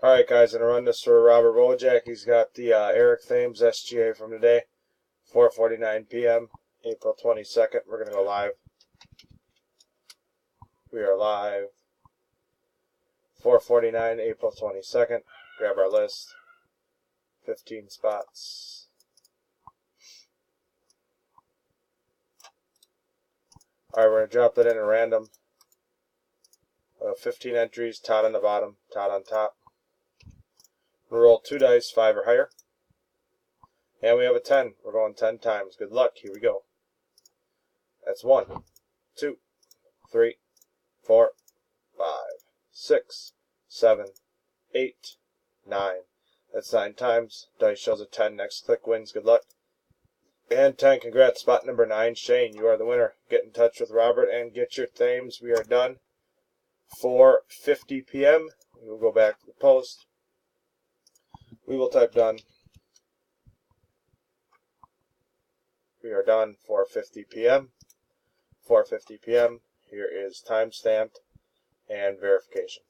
Alright guys, I'm going to run this for Robert Wojak. He's got the Eric Thames SGA from today, 4:49 p.m., April 22nd. We're going to go live. We are live. 4:49, April 22nd. Grab our list. 15 spots. Alright, we're going to drop that in at random. 15 entries, Todd on the bottom, Todd on top. We'll roll 2 dice, 5 or higher. And we have a 10. We're going 10 times. Good luck. Here we go. That's 1, 2, 3, 4, 5, 6, 7, 8, 9. That's 9 times. Dice shows a 10. Next click wins. Good luck. And 10. Congrats. Spot number 9. Shane, you are the winner. Get in touch with Robert and get your Thames. We are done. 4:50 p.m. We will go back to the post. We will type done. We are done. 4:50 p.m. 4:50 p.m. Here is timestamp and verification.